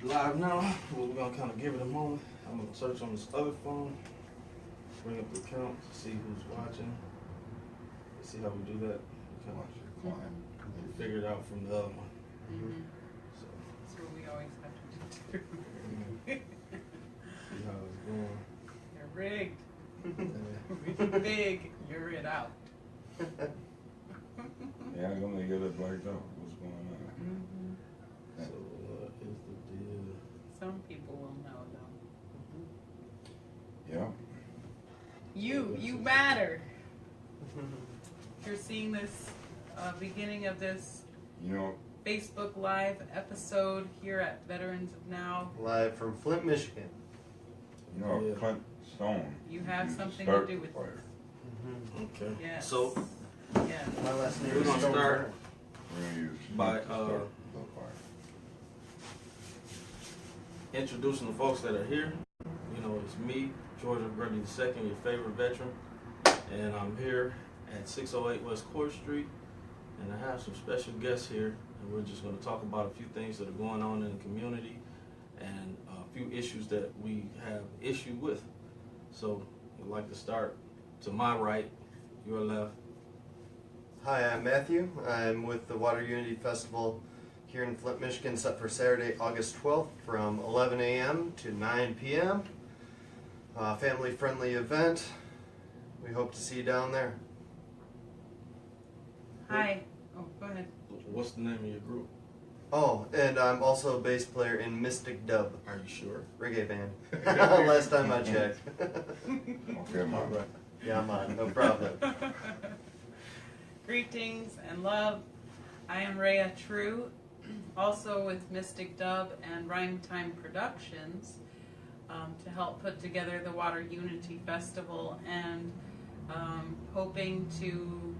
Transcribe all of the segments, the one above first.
Live now. We're gonna kind of give it a moment. I'm gonna search on this other phone, bring up the account, see who's watching. See how we do that. Kind of figure it out from the other one. Mm-hmm. So That's what we always have to do. see how it's going. You're rigged. You're big. You're it out. Yeah, I'm gonna get it blacked out. What's going on? Mm-hmm. So what is the deal? Some people will know though. Yeah. You matter. You're seeing this beginning of this You know, Facebook Live episode here at Veterans of Now. Live from Flint, Michigan. Yeah. Clint Stone. You have used something to start do the with fire. Okay. Yes. So Yes. My last name We're is gonna Stone start- Turner. We're gonna use By, to start the fire. introducing the folks that are here. You know, it's me, George Grundy II, your favorite veteran, and I'm here at 608 West Court Street, and I have some special guests here, and we're just going to talk about a few things that are going on in the community and a few issues that we have issue with. So I'd like to start to my right, your left. Hi, I'm Matthew. I'm with the Water Unity Festival here in Flint, Michigan, set for Saturday, August 12th from 11 a.m. to 9 p.m. Family-friendly event. We hope to see you down there. Hi. Oh, go ahead. What's the name of your group? Oh, and I'm also a bass player in Mystic Dub, Are you sure? reggae band. Last time I checked. Okay, my Right. Yeah, I'm on, no problem. Greetings and love. I am Rhea True, also with Mystic Dub and Rhyme Time Productions, to help put together the Water Unity Festival, and hoping to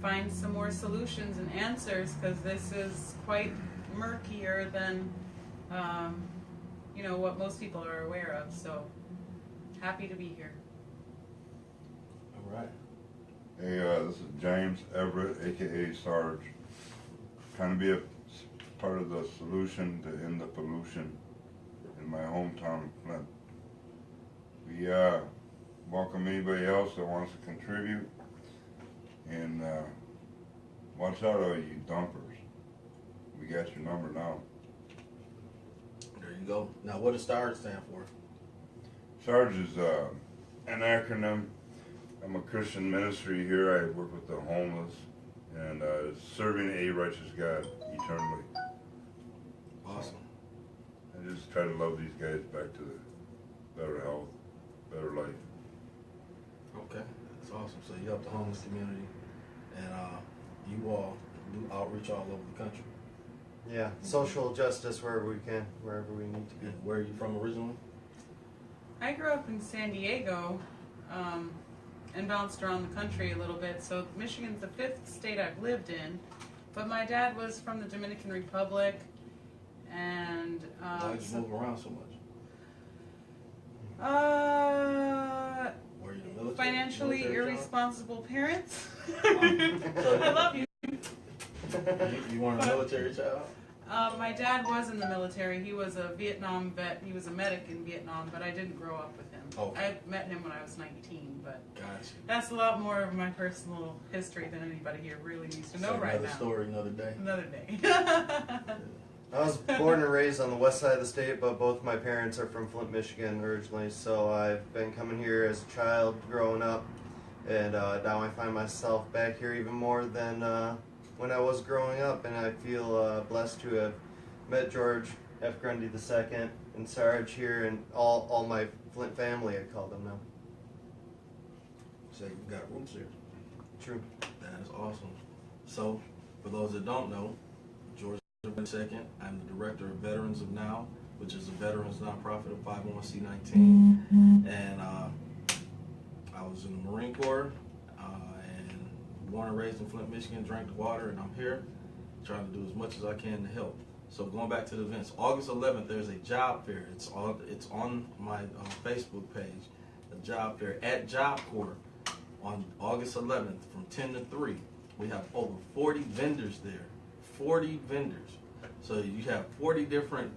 find some more solutions and answers, because this is quite murkier than what most people are aware of. So happy to be here. All right. Hey, this is James Everett, aka Sarge. Kind of be a part of the solution to end the pollution in my hometown of Flint. We welcome anybody else that wants to contribute, and watch out, all you dumpers. We got your number now. There you go. Now, what does STAR stand for? Sarge is an acronym. I'm a Christian ministry here. I work with the homeless and serving a righteous God eternally. Awesome. I just try to love these guys back to the better health, better life. Okay, that's awesome. So you help the homeless community, and you all do outreach all over the country. Yeah, social justice wherever we can, wherever we need to be. And where are you from originally? I grew up in San Diego, and bounced around the country a little bit. So Michigan's the 5th state I've lived in, but my dad was from the Dominican Republic, and Why did you move around so much? Were you the military? financially military job? irresponsible parents. So I love you. You weren't a military child? My dad was in the military. He was a Vietnam vet. He was a medic in Vietnam, but I didn't grow up with him. Okay. I met him when I was 19, but Gotcha. that's a lot more of my personal history than anybody here really needs to know right Another now. story, another day. Another day. I was born and raised on the west side of the state, but both my parents are from Flint, Michigan originally, so I've been coming here as a child growing up, and now I find myself back here even more than when I was growing up, and I feel blessed to have met George F. Grundy II and Sarge here, and all my Flint family, I call them now. So you got roots here. True. That is awesome. So, for those that don't know, George II, I'm the director of Veterans of Now, which is a veterans nonprofit of 501c19. And I was in the Marine Corps, and born and raised in Flint, Michigan, drank the water, and I'm here trying to do as much as I can to help. So going back to the events, August 11th, there's a job fair. It's on my Facebook page, a job fair at Job Corps on August 11th from 10 to 3. We have over 40 vendors there, 40 vendors. So you have 40 different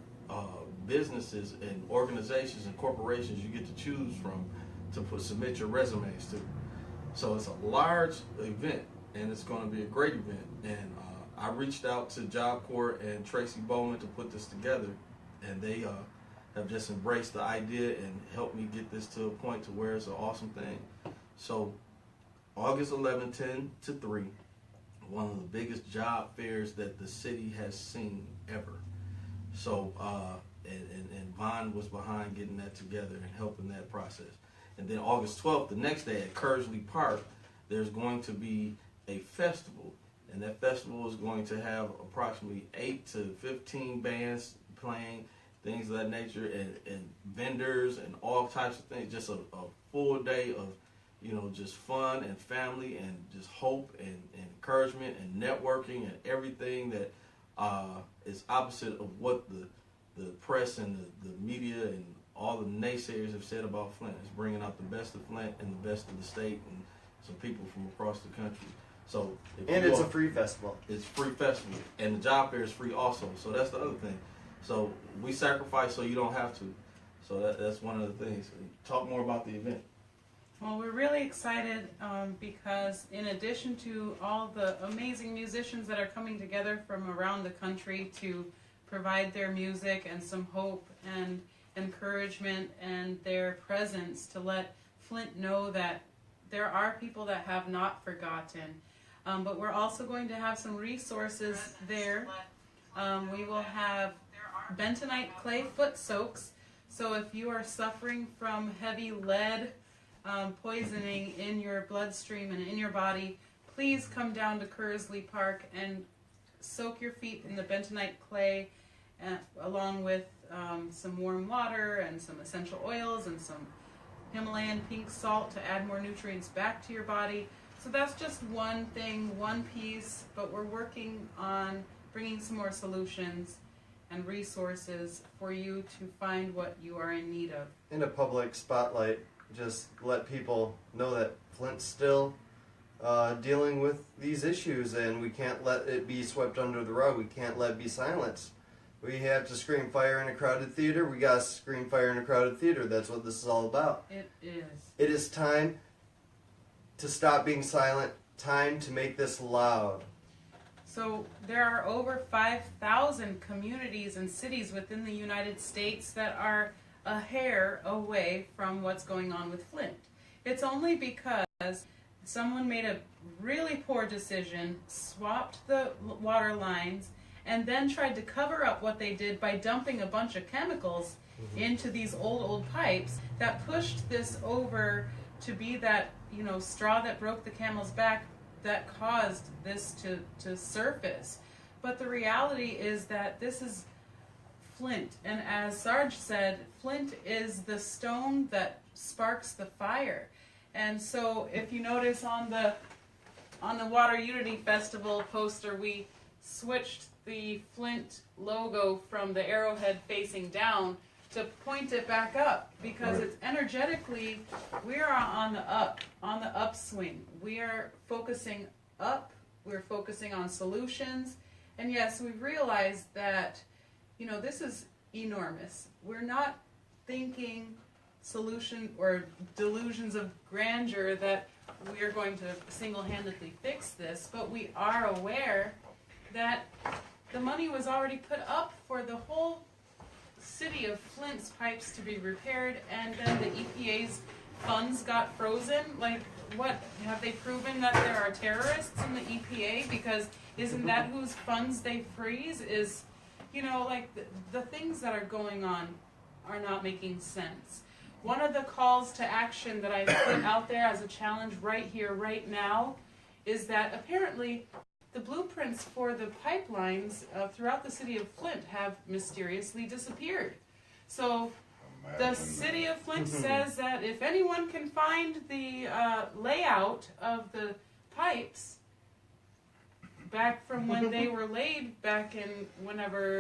businesses and organizations and corporations you get to choose from to submit your resumes to. So it's a large event, and it's going to be a great event. And I reached out to Job Corps and Tracy Bowman to put this together, and they have just embraced the idea and helped me get this to a point to where it's an awesome thing. So August 11, 10 to 3, one of the biggest job fairs that the city has seen ever. So, and Vaughn was behind getting that together and helping that process. And then August 12th, the next day at Kersley Park, there's going to be a festival. And that festival is going to have approximately 8 to 15 bands playing, things of that nature, and vendors and all types of things. Just a full day of, just fun and family and just hope and encouragement and networking and everything that is opposite of what the press and the media and all the naysayers have said about Flint. It's bringing out the best of Flint and the best of the state and some people from across the country. So it's a free festival. It's a free festival, and the job fair is free also. So that's the other thing. So we sacrifice so you don't have to. So that's one of the things. Talk more about the event. Well, we're really excited because in addition to all the amazing musicians that are coming together from around the country to provide their music and some hope and encouragement and their presence to let Flint know that there are people that have not forgotten. But we're also going to have some resources there. We will have bentonite clay foot soaks. So if you are suffering from heavy lead poisoning in your bloodstream and in your body, please come down to Kersley Park and soak your feet in the bentonite clay along with some warm water and some essential oils and some Himalayan pink salt to add more nutrients back to your body. So that's just one thing, one piece, but we're working on bringing some more solutions and resources for you to find what you are in need of. In a public spotlight, just let people know that Flint's still dealing with these issues, and we can't let it be swept under the rug. We can't let it be silenced. We have to scream fire in a crowded theater. We gotta scream fire in a crowded theater. That's what this is all about. It is. It is time to stop being silent. Time to make this loud. So there are over 5,000 communities and cities within the United States that are a hair away from what's going on with Flint. It's only because someone made a really poor decision, swapped the water lines, and then tried to cover up what they did by dumping a bunch of chemicals into these old pipes that pushed this over to be that, straw that broke the camel's back that caused this to surface. But the reality is that this is Flint, and as Sarge said, Flint is the stone that sparks the fire. And so if you notice on the Water Unity Festival poster, we switched the Flint logo from the arrowhead facing down to point it back up, because it's energetically, we are on the upswing. We are focusing up, we're focusing on solutions, and yes, we realize that, this is enormous. We're not thinking solution or delusions of grandeur that we are going to single-handedly fix this, but we are aware that the money was already put up for the whole city of Flint's pipes to be repaired, and then the EPA's funds got frozen. Like, what, have they proven that there are terrorists in the EPA? Because isn't that whose funds they freeze? Is, the things that are going on are not making sense. One of the calls to action that I put out there as a challenge right here, right now, is that apparently the blueprints for the pipelines throughout the city of Flint have mysteriously disappeared. So the city of Flint says that if anyone can find the layout of the pipes back from when they were laid back in whenever,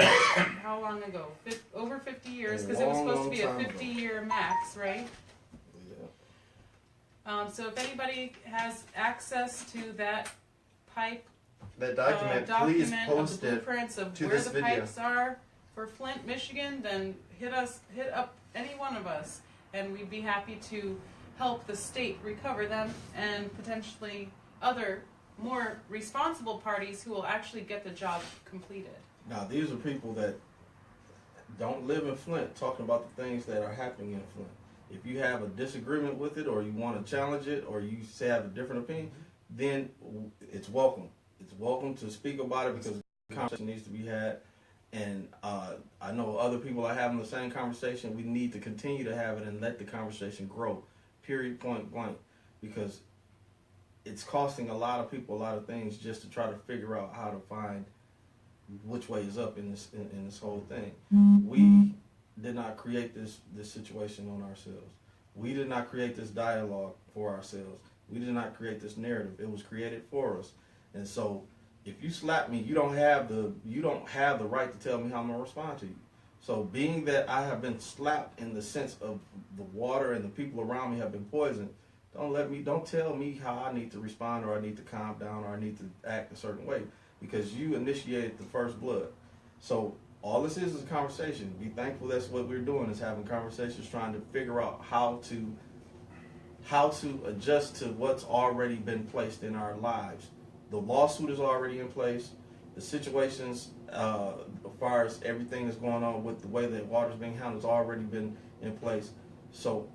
how long ago? Over 50 years, because it was supposed to be a 50-year max, right? Yeah. So if anybody has access to that pipe, That document, please post of the it blueprints of to where this the video. pipes are, for Flint, Michigan, then hit up any one of us, and we'd be happy to help the state recover them and potentially other more responsible parties who will actually get the job completed. Now, these are people that don't live in Flint talking about the things that are happening in Flint. If you have a disagreement with it, or you want to challenge it, or you say have a different opinion, then it's welcome. It's welcome to speak about it, because the conversation needs to be had. And I know other people are having the same conversation. We need to continue to have it and let the conversation grow, period, point blank, because it's costing a lot of people a lot of things just to try to figure out how to find which way is up in this whole thing. We did not create this situation on ourselves. We did not create this dialogue for ourselves. We did not create this narrative. It was created for us. And so if you slap me, you don't have the right to tell me how I'm gonna respond to you. So being that I have been slapped in the sense of the water and the people around me have been poisoned, don't tell me how I need to respond, or I need to calm down, or I need to act a certain way, because you initiated the first blood. So all this is a conversation. Be thankful that's what we're doing, is having conversations, trying to figure out how to adjust to what's already been placed in our lives. The lawsuit is already in place. The situations, as far as everything that's going on with the way that water's being handled, has already been in place. So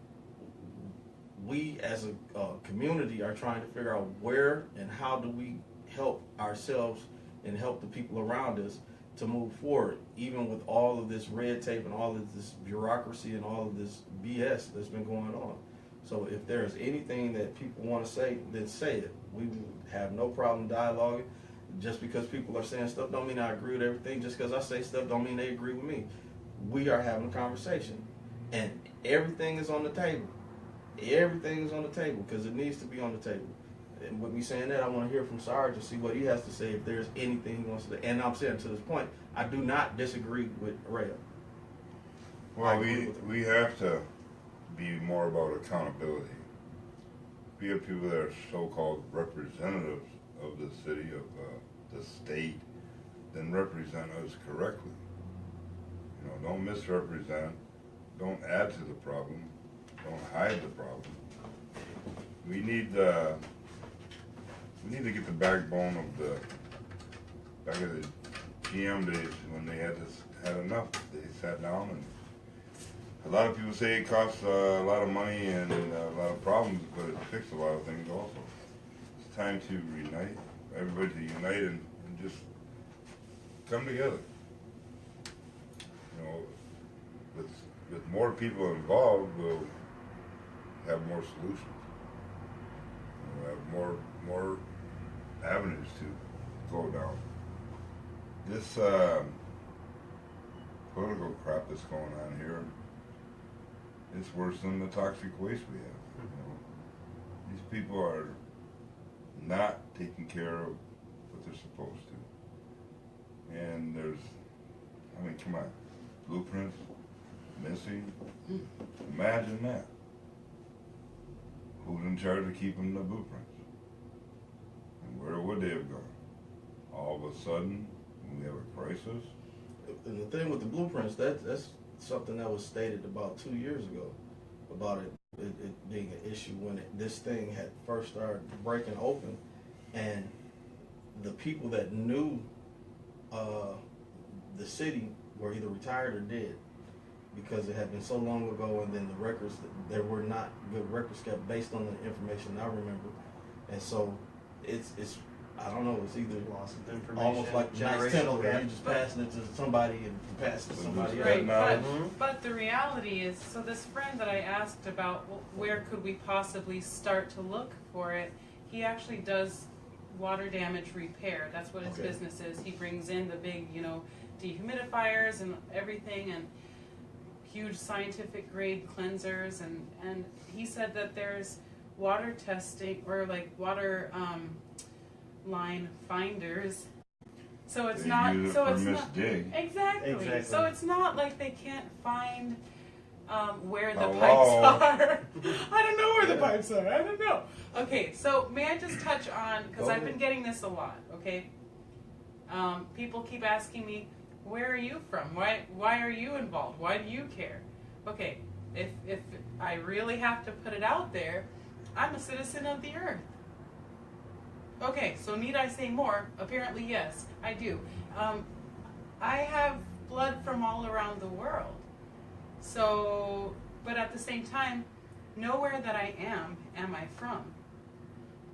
we as a community are trying to figure out where and how do we help ourselves and help the people around us to move forward, even with all of this red tape and all of this bureaucracy and all of this BS that's been going on. So if there's anything that people want to say, then say it. We have no problem dialoguing. Just because people are saying stuff don't mean I agree with everything. Just because I say stuff don't mean they agree with me. We are having a conversation, and everything is on the table. Everything is on the table, because it needs to be on the table. And with me saying that, I want to hear from Sarge and see what he has to say, if there's anything he wants to say. And I'm saying, to this point, I do not disagree with Rhea. Well, we have to be more about accountability. We have people that are so-called representatives of the city, of the state, then represent us correctly. You know, don't misrepresent, don't add to the problem, don't hide the problem. We need to get the backbone of back of the GM days, when they had enough. They sat down, and a lot of people say it costs a lot of money and a lot of problems, but it fixed a lot of things also. It's time to reunite, everybody to unite and just come together. You know, with more people involved, we'll have more solutions. We'll have more avenues to go down. This political crap that's going on here, it's worse than the toxic waste we have. You know, these people are not taking care of what they're supposed to. And come on, blueprints missing. Imagine that. Who's in charge of keeping the blueprints? And where would they have gone? All of a sudden, when we have a crisis. And the thing with the blueprints, that's something that was stated about 2 years ago, about it being an issue when this thing had first started breaking open, and the people that knew the city were either retired or dead, because it had been so long ago, and then the records, there were not good records kept based on the information I remember. And so it's I don't know, it's either Loss of information, almost like generational where gap. you're just passing it to somebody and passing it to somebody else. Right, but the reality is, so this friend that I asked about, well, where could we possibly start to look for it, he actually does water damage repair. That's what his business is. He brings in the big, dehumidifiers and everything, and huge scientific grade cleansers, and he said that there's water testing, or like water line finders. So it's They not, use it so for it's not misdig. exactly. So it's not like they can't find where the Hello? pipes are. I don't know where the pipes are. I don't know. Okay, so may I just touch on, because I've been getting this a lot. Okay, people keep asking me, where are you from? Why are you involved? Why do you care? Okay, if I really have to put it out there, I'm a citizen of the earth. Okay, so need I say more? Apparently yes, I do. I have blood from all around the world. So, but at the same time, nowhere that I am I from.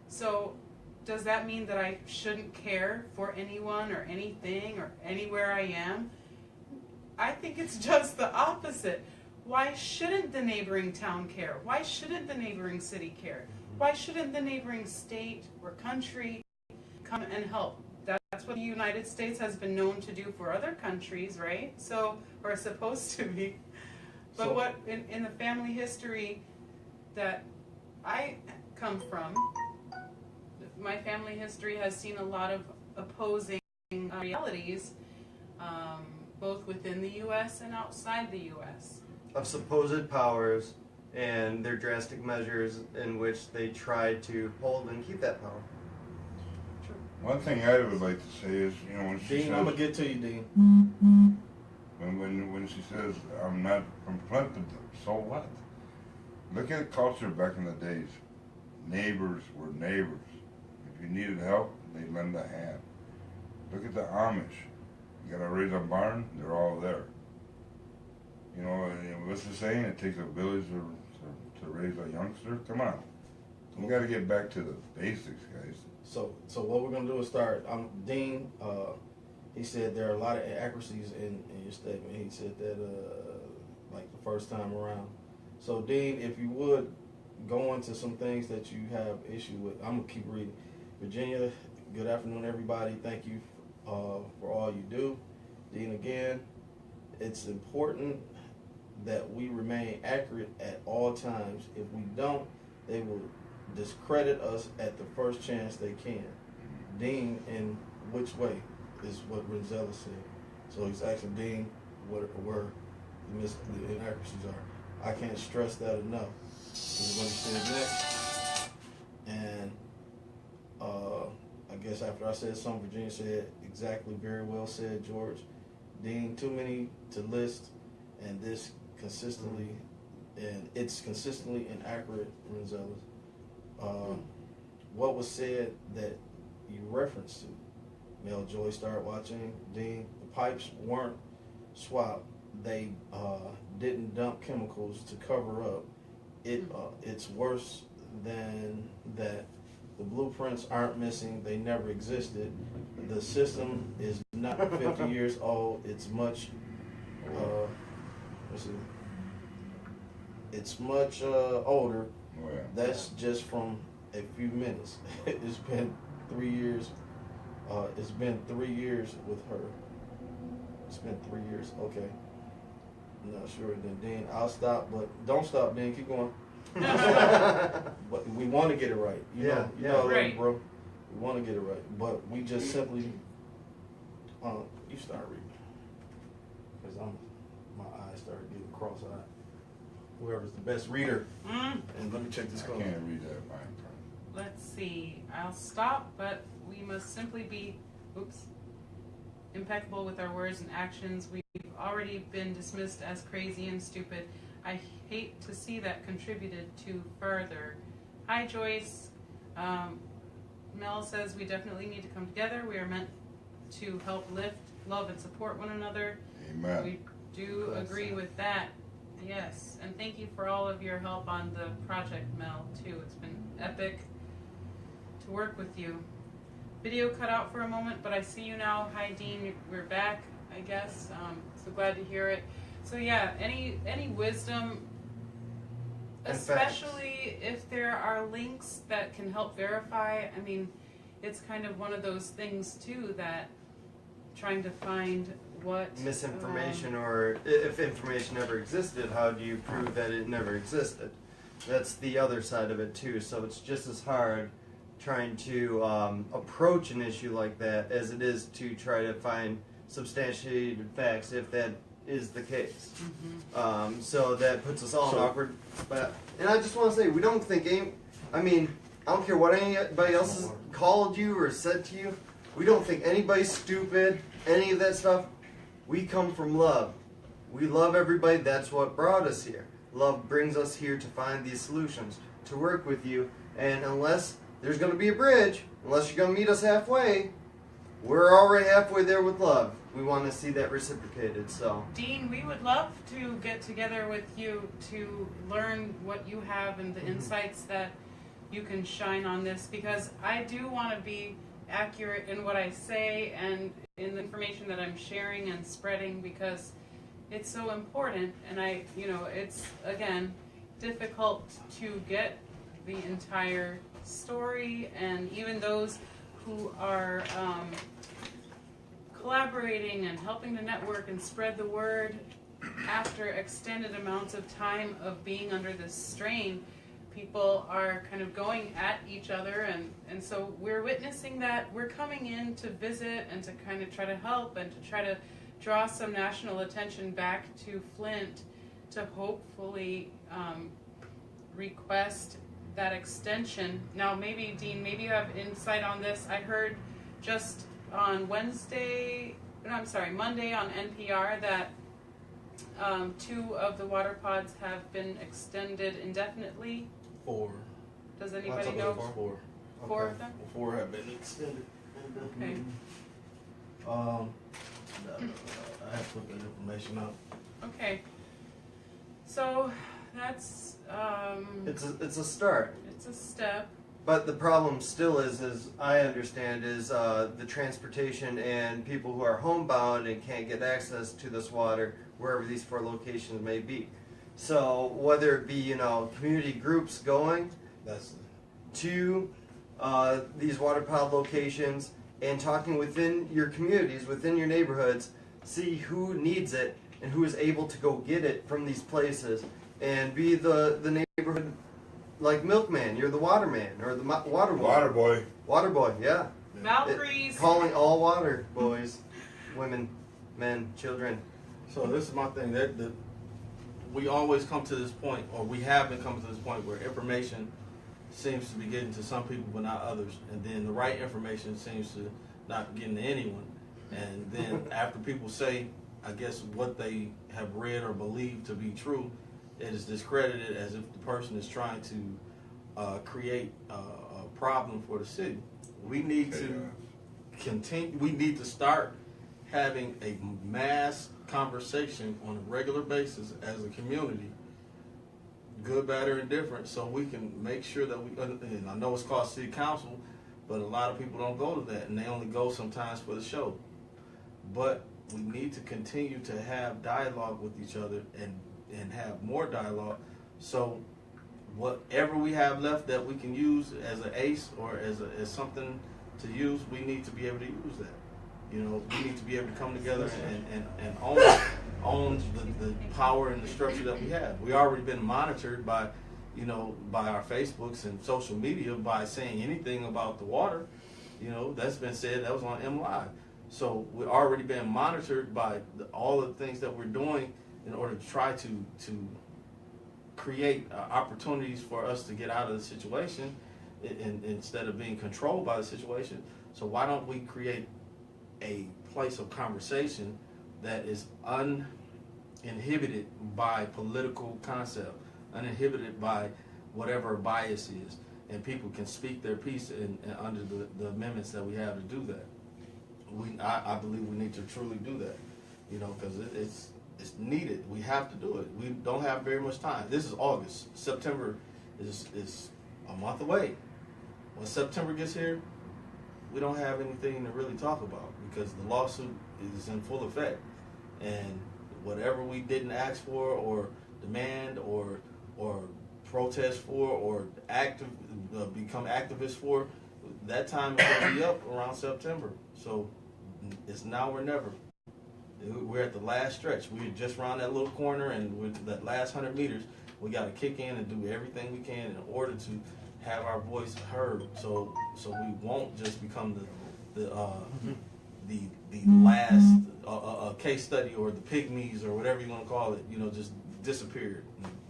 So, does that mean that I shouldn't care for anyone or anything or anywhere I am? I think it's just the opposite. Why shouldn't the neighboring town care? Why shouldn't the neighboring city care? Why shouldn't the neighboring state or country come and help? That's what the United States has been known to do for other countries, right? So, or supposed to be. But So, what, in the family history that I come from, my family history has seen a lot of opposing realities, both within the U.S. and outside the U.S. Of supposed powers and their drastic measures in which they try to hold and keep that power. One thing I would like to say is, you know, when she Dean, says, I'm gonna get to you, Dean. when she says, I'm not from Flint, but so what? Look at the culture back in the days. Neighbors were neighbors. If you needed help, they lend a hand. Look at the Amish. You gotta raise a barn, they're all there. You know, what's the saying? It takes a village to raise a youngster. Come on. We gotta get back to the basics, guys. So what we're gonna do is start. Dean. He said there are a lot of inaccuracies in your statement. He said that like the first time around. So Dean, if you would go into some things that you have issue with. I'm gonna keep reading. Virginia. Good afternoon, everybody. Thank you for all you do. Dean again. It's important that we remain accurate at all times. If we don't, they will discredit us at the first chance they can. Dean, in which way is what Rinzella said. So he's asking Dean where the inaccuracies are. I can't stress that enough. This is what he said next. And I guess after I said something, Virginia said exactly, very well said, George. Dean, too many to list, and it's consistently inaccurate, Rinzella. What was said that you referenced to? Mel Joy started watching. Dean, the pipes weren't swapped. They didn't dump chemicals to cover up. It's worse than that. The blueprints aren't missing. They never existed. The system is not 50 years old. It's much. It's much older. Oh, yeah. That's just from a few minutes. It's been 3 years. It's been 3 years with her. It's been 3 years. Okay. I'm not sure. Then Dean, I'll stop, but don't stop, Dean. Keep going. But we want to get it right. You know, right. bro. We want to get it right, but we just simply. You start reading, because my eyes started getting cross-eyed. Whoever's the best reader, and let me check this I code. can't read that line. Let's see. I'll stop, but we must simply be, impeccable with our words and actions. We've already been dismissed as crazy and stupid. I hate to see that contributed to further. Hi, Joyce. Mel says we definitely need to come together. We are meant to help lift, love, and support one another. Amen. We do agree with that. Yes, and thank you for all of your help on the project, Mel, too. It's been epic to work with you. Video cut out for a moment, but I see you now. Hi, Dean. We're back, I guess. So glad to hear it. So yeah, any wisdom, And especially if there are links that can help verify. I mean, it's kind of one of those things too that trying to find what Misinformation, or if information ever existed, how do you prove that it never existed? That's the other side of it too. So it's just as hard trying to approach an issue like that as it is to try to find substantiated facts, if that is the case. So that puts us all in an awkward spot. And I just want to say, we don't think I don't care what anybody else has called you or said to you. We don't think anybody's stupid, any of that stuff. We come from love. We love everybody. That's what brought us here. Love brings us here to find these solutions, to work with you. And unless there's going to be a bridge, unless you're going to meet us halfway, we're already halfway there with love. We want to see that reciprocated. So, Dean, we would love to get together with you to learn what you have and the insights that you can shine on this, because I do want to be accurate in what I say and in the information that I'm sharing and spreading, because it's so important. And it's, again, difficult to get the entire story, and even those who are collaborating and helping to network and spread the word after extended amounts of time of being under this strain, people are kind of going at each other, and so we're witnessing that. We're coming in to visit and to kind of try to help and to try to draw some national attention back to Flint to hopefully request that extension. Now, maybe, Dean, maybe you have insight on this. I heard just on Monday on NPR that 2 of the water pods have been extended indefinitely. 4. Does anybody know? 4. 4 of them? 4 have been extended. Okay. I have to put that information up. Okay. So that's it's a start. it's a step. But the problem still is, as I understand, is the transportation and people who are homebound and can't get access to this water wherever these 4 locations may be. So whether it be community groups going to these water pod locations and talking within your communities, within your neighborhoods, see who needs it and who is able to go get it from these places, and be the neighborhood. Like milkman, you're the waterman, or the water boy. Water boy. Water boy, yeah. Valkyries. Calling all water boys, women, men, children. So this is my thing. That we always come to this point, or we have been coming to this point, where information seems to be getting to some people but not others, and then the right information seems to not be getting to anyone. And then after people say, I guess, what they have read or believe to be true, it is discredited as if the person is trying to create a problem for the city. We need to continue. We need to start having a mass conversation on a regular basis as a community, good, bad, or indifferent, so we can make sure that we. And I know it's called city council, but a lot of people don't go to that, and they only go sometimes for the show. But we need to continue to have dialogue with each other and have more dialogue, so whatever we have left that we can use as an ace or as something to use, we need to be able to use that. We need to be able to come together and own the power and the structure that we have. We already been monitored by our Facebooks and social media by saying anything about the water. That's been said. That was on M Live. So we're already been monitored by all the things that we're doing in order to try to create opportunities for us to get out of the situation instead of being controlled by the situation. So why don't we create a place of conversation that is uninhibited by political concept, uninhibited by whatever bias is, and people can speak their piece under the amendments that we have to do that. I believe we need to truly do that, because it's needed. We have to do it. We don't have very much time. This is August. September is a month away. When September gets here, we don't have anything to really talk about because the lawsuit is in full effect. And whatever we didn't ask for or demand or protest for or become activists for, that time is going to be up around September. So it's now or never. We're at the last stretch. We're just around that little corner, and with that last 100 meters, we got to kick in and do everything we can in order to have our voice heard. So we won't just become the last case study or the pygmies or whatever you want to call it. Just disappeared.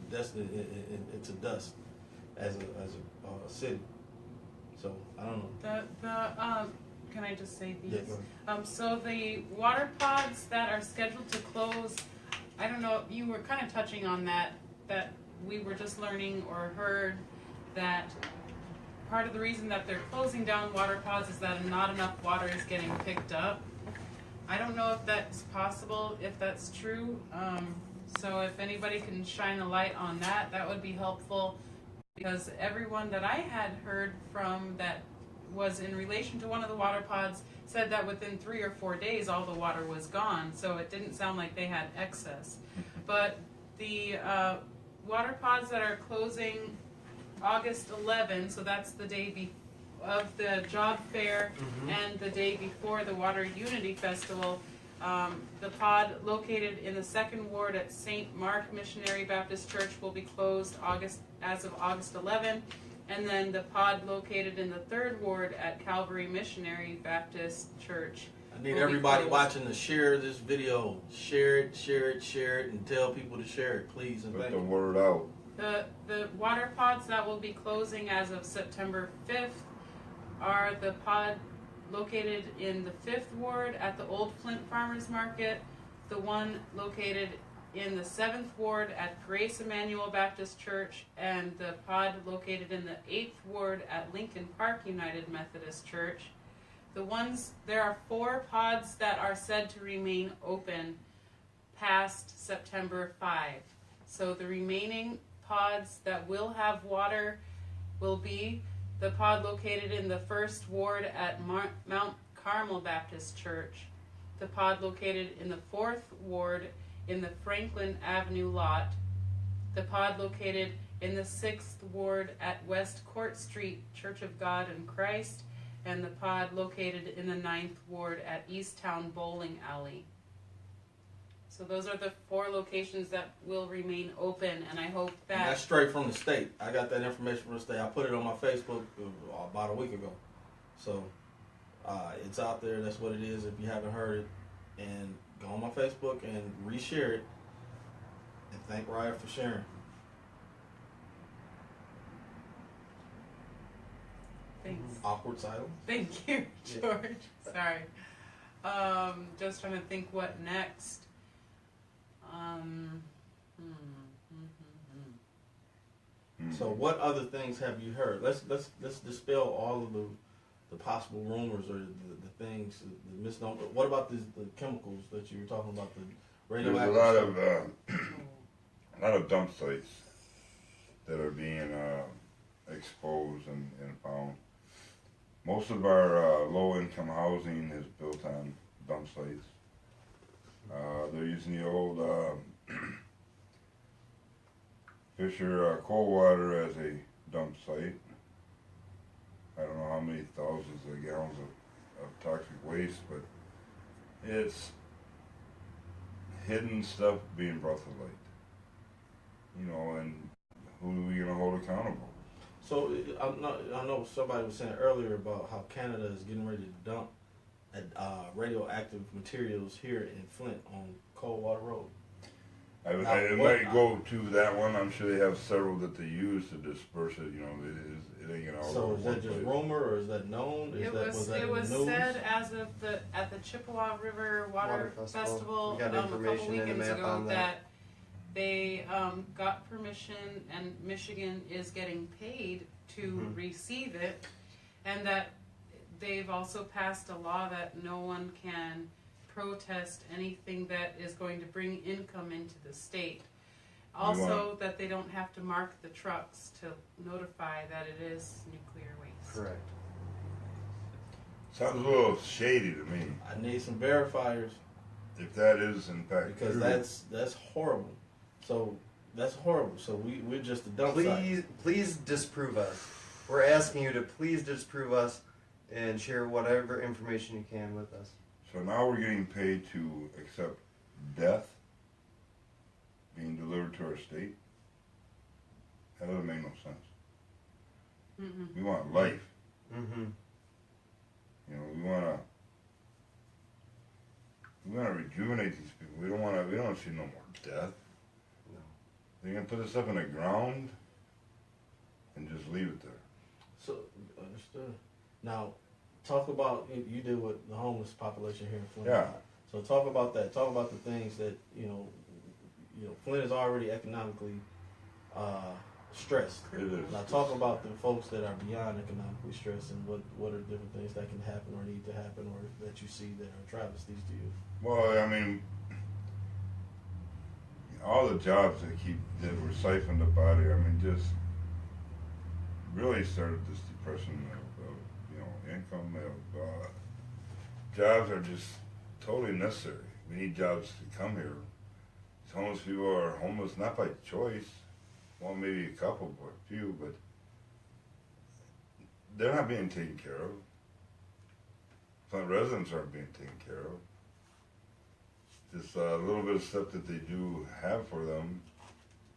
That's into dust as a city. So I don't know. can I just say Yeah, these? go ahead. So the water pods that are scheduled to close, I don't know, you were kind of touching on that we were just learning or heard that part of the reason that they're closing down water pods is that not enough water is getting picked up. I don't know if that's possible, if that's true. So if anybody can shine a light on that, that would be helpful, because everyone that I had heard from that was in relation to one of the water pods said that within 3 or 4 days all the water was gone, so it didn't sound like they had excess. But the water pods that are closing August 11, so that's the day of the job fair and the day before the Water Unity Festival. The pod located in the 2nd Ward at St. Mark Missionary Baptist Church will be closed as of August 11, and then the pod located in the 3rd Ward at Calvary Missionary Baptist Church. I need everybody watching to share this video. Share it, share it, share it, and tell people to share it, please, and Put thank the you. word out. The water pods that will be closing as of September 5th are the pod located in the 5th Ward at the Old Flint Farmers Market, the one located in the 7th Ward at Grace Emmanuel Baptist Church, and the pod located in the 8th Ward at Lincoln Park United Methodist Church. There are 4 pods that are said to remain open past September 5. So the remaining pods that will have water will be the pod located in the 1st Ward at Mount Carmel Baptist Church, the pod located in the 4th Ward in the Franklin Avenue lot, the pod located in the 6th Ward at West Court Street Church of God in Christ, and the pod located in the 9th Ward at Easttown Bowling Alley. So those are the 4 locations that will remain open, and I hope And that... that's straight from the state. I got that information from the state. I put it on my Facebook about a week ago. So it's out there. That's what it is if you haven't heard it. And go on my Facebook and reshare it. And thank Ryan for sharing. Thanks. Awkward silence. Thank you, George. Sorry. Just trying to think what next. So what other things have you heard? Let's dispel all of the possible rumors or the things, the misnomer. What about the chemicals that you were talking about? The There's radioactive. a lot of dump sites that are being exposed and found. Most of our low-income housing is built on dump sites. They're using the old Fisher coal water as a dump site. I don't know how many thousands of gallons of toxic waste, but it's hidden stuff being brought to light. You know, and who are we going to hold accountable? So I know somebody was saying earlier about how Canada is getting ready to dump radioactive materials here in Flint on Coldwater Road. I might go to that one. I'm sure they have several that they use to disperse it. You know, it ain't gonna all So over is one that just place. rumor or is that known? It was in the news? said as of at the Chippewa River Water Festival We got a couple information in the weekends map ago on that. they got permission, and Michigan is getting paid to receive it, and that they've also passed a law that no one can protest anything that is going to bring income into the state. Also, that they don't have to mark the trucks to notify that it is nuclear waste. Correct. Sounds a little shady to me. I need some verifiers If that is in fact because true. that's horrible. So that's horrible. So we're just a dump site. Please disprove us. We're asking you to please disprove us and share whatever information you can with us. So now we're getting paid to accept death being delivered to our state. That doesn't make no sense. Mm-mm. We want life. Mm-hmm. You know, we want to rejuvenate these people. We don't want to see no more death. No. They're gonna put this up in the ground and just leave it there. So understood. Now, talk about, you deal with the homeless population here in Flint. Yeah. So talk about that. Talk about the things that, Flint is already economically stressed. It is. Now talk about the folks that are beyond economically stressed and what are different things that can happen or need to happen or that you see that are travesties to you. Well, I mean, all the jobs that were siphoned up out of here, I mean, just really started this depression of income. Jobs are just totally necessary. We need jobs to come here. These homeless people are homeless not by choice. Well, maybe a couple, but few, but they're not being taken care of. Flint residents aren't being taken care of. Just a little bit of stuff that they do have for them,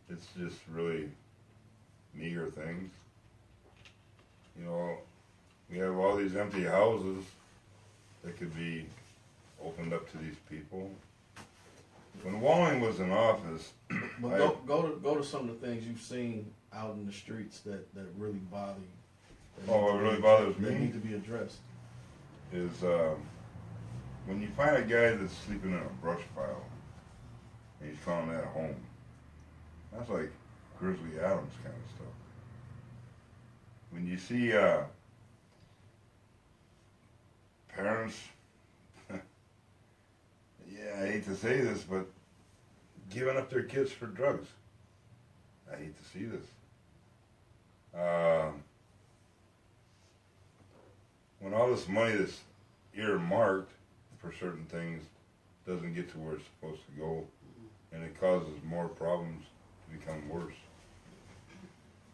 it's just really meager things. We have all these empty houses that could be opened up to these people. When Walling was in office, But go to some of the things you've seen out in the streets that really bother you. it really bothers That me. need to be addressed. Is when you find a guy that's sleeping in a brush pile and he's calling that home. That's like Grizzly Adams kind of stuff. When you see parents, yeah, I hate to say this, but giving up their kids for drugs. I hate to see this. When all this money that's earmarked for certain things doesn't get to where it's supposed to go, and it causes more problems to become worse.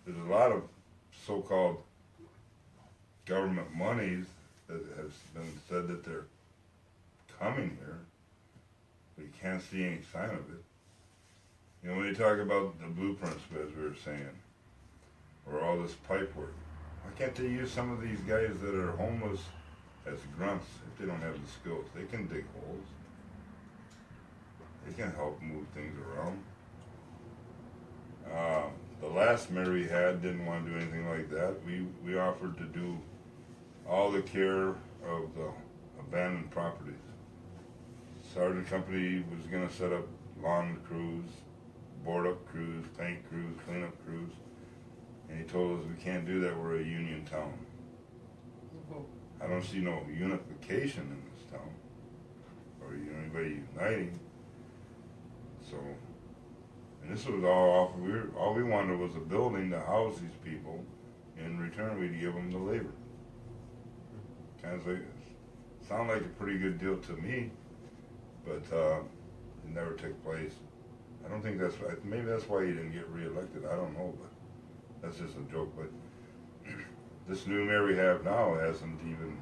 There's a lot of so-called government monies that has been said that they're coming here, but you can't see any sign of it. When you talk about the blueprints, as we were saying, or all this pipe work, why can't they use some of these guys that are homeless as grunts if they don't have the skills? They can dig holes. They can help move things around. The last mayor we had didn't want to do anything like that. We offered to do all the care of the abandoned properties. Sergeant Company was going to set up lawn crews, board up crews, paint crews, clean up crews. And he told us we can't do that, we're a union town. I don't see no unification in this town, or anybody uniting. So, and this was all we wanted was a building to house these people. In return, we'd give them the labor. Kind of sound like a pretty good deal to me, but it never took place. I don't think maybe that's why he didn't get reelected. I don't know, but that's just a joke. But this new mayor we have now hasn't even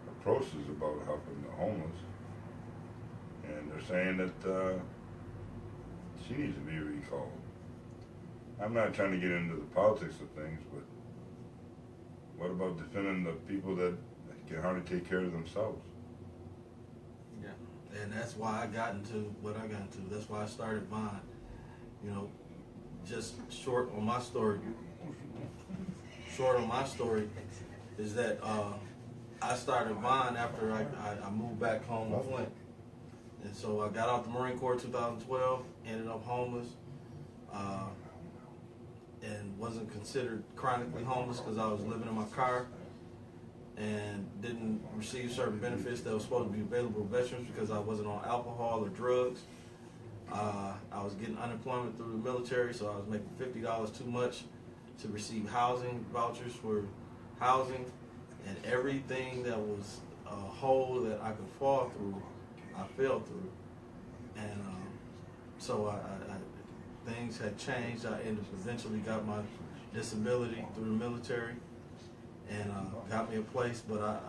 approached us about helping the homeless. And they're saying that she needs to be recalled. I'm not trying to get into the politics of things, but what about defending the people that can hardly take care of themselves? Yeah, and that's why I got into what I got into. That's why I started Vine. Just short on my story is that I started Vine after I moved back home to Flint. And so I got out the Marine Corps in 2012, ended up homeless, and wasn't considered chronically homeless because I was living in my car and didn't receive certain benefits that were supposed to be available to veterans because I wasn't on alcohol or drugs. I was getting unemployment through the military, so I was making $50 too much to receive housing vouchers for housing, and everything that was a hole that I could fall through, I fell through. And so I things had changed. I eventually got my disability through the military and got me a place, but I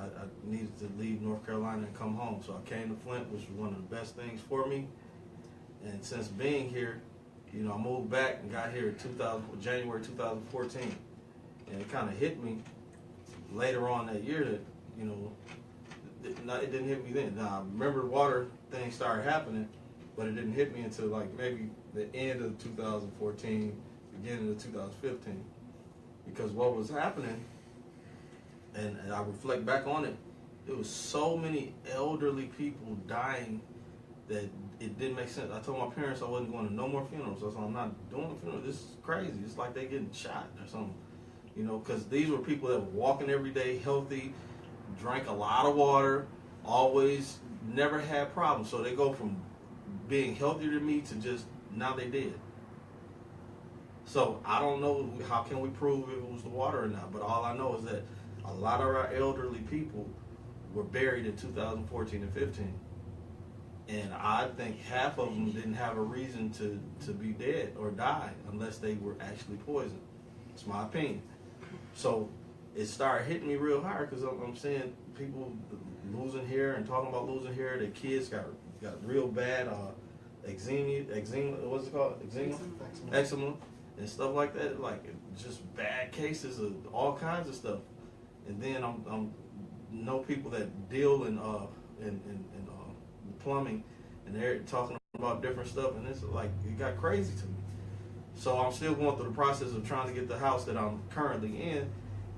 needed to leave North Carolina and come home. So I came to Flint, which was one of the best things for me. And since being here, I moved back and got here in January 2014. And it kind of hit me later on that year that, it didn't hit me then. Now, I remember the water thing started happening, but it didn't hit me until like maybe the end of 2014, beginning of 2015. Because what was happening and I reflect back on it, there was so many elderly people dying that it didn't make sense. I told my parents I wasn't going to no more funerals. I said, I'm not doing a funeral. This is crazy. It's like they getting shot or something. You know, because these were people that were walking every day, healthy, drank a lot of water, always, never had problems. So they go from being healthier than me to just, now they dead. So I don't know how can we prove if it was the water or not, but all I know is that a lot of our elderly people were buried in 2014 and 15. And I think half of them didn't have a reason to be dead or die unless they were actually poisoned. It's my opinion. So it started hitting me real hard because I'm seeing people losing hair and talking about losing hair. Their kids got real bad eczema, what's it called? Eczema and stuff like that. Like just bad cases of all kinds of stuff. And then I'm know people that deal in plumbing, and they're talking about different stuff, and it's like it got crazy to me. So I'm still going through the process of trying to get the house that I'm currently in,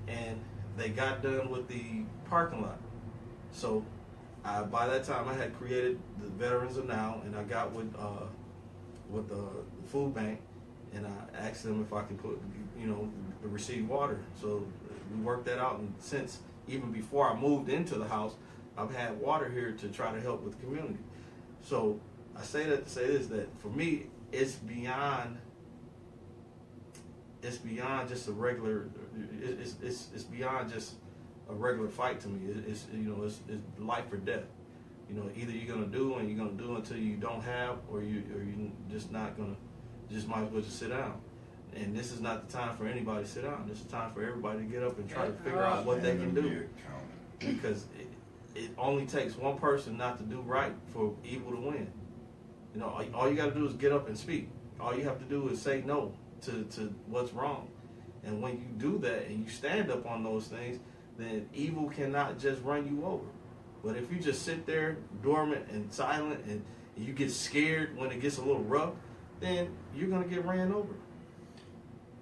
and they got done with the parking lot. So by that time I had created the Veterans of Now, and I got with the food bank, and I asked them if I could receive water. So we worked that out, and since even before I moved into the house, I've had water here to try to help with the community. So I say that to say this, that for me, it's beyond just a regular, it's beyond just a regular fight to me. It's life or death. You know, either you're gonna do and you're gonna do until you don't have, or you just not gonna, just might as well just sit down. And this is not the time for anybody to sit down. This is the time for everybody to get up and try to figure out what they can do. Because it only takes one person not to do right for evil to win. You know, all you got to do is get up and speak. All you have to do is say no to what's wrong. And when you do that and you stand up on those things, then evil cannot just run you over. But if you just sit there dormant and silent and you get scared when it gets a little rough, then you're going to get ran over.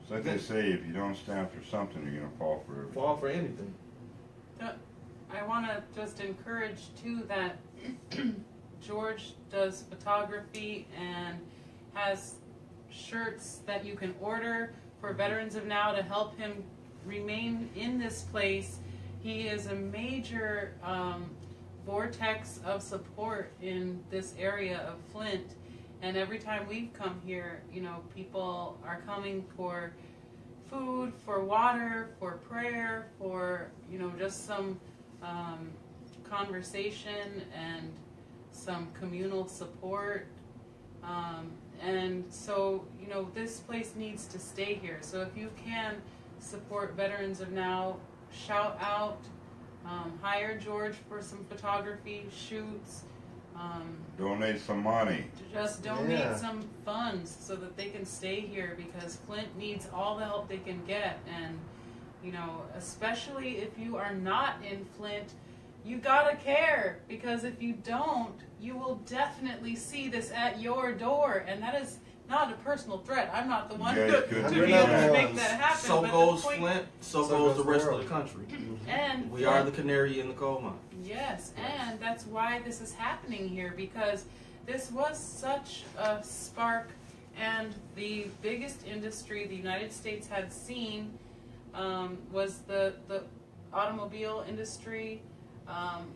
It's like they say, if you don't stand for something, you're going to fall for everything. Fall for anything. I want to just encourage, too, that George does photography and has shirts that you can order for Veterans of Now to help him remain in this place. He is a major vortex of support in this area of Flint. And every time we've come here, you know, people are coming for food, for water, for prayer, for, you know, just some conversation and some communal support. And so, you know, this place needs to stay here. So if you can support Veterans of Now, shout out, hire George for some photography shoots. Donate some money. Just donate some funds so that they can stay here, because Flint needs all the help they can get. And, you know, especially if you are not in Flint, you gotta care, because if you don't, you will definitely see this at your door. And that is not a personal threat. I'm not the one to be able to make that happen. So goes Flint, so goes the rest of the country. And we are the canary in the coal mine. Yes, and that's why this is happening here, because this was such a spark, and the biggest industry the United States had seen was the automobile industry.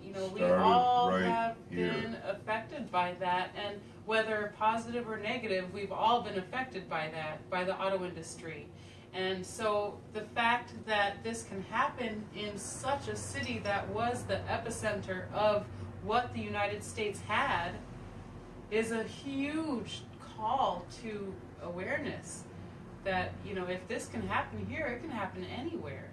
You know, we all have been affected by that, and whether positive or negative, we've all been affected by that, by the auto industry. And so the fact that this can happen in such a city that was the epicenter of what the United States had is a huge call to awareness that, you know, if this can happen here, it can happen anywhere.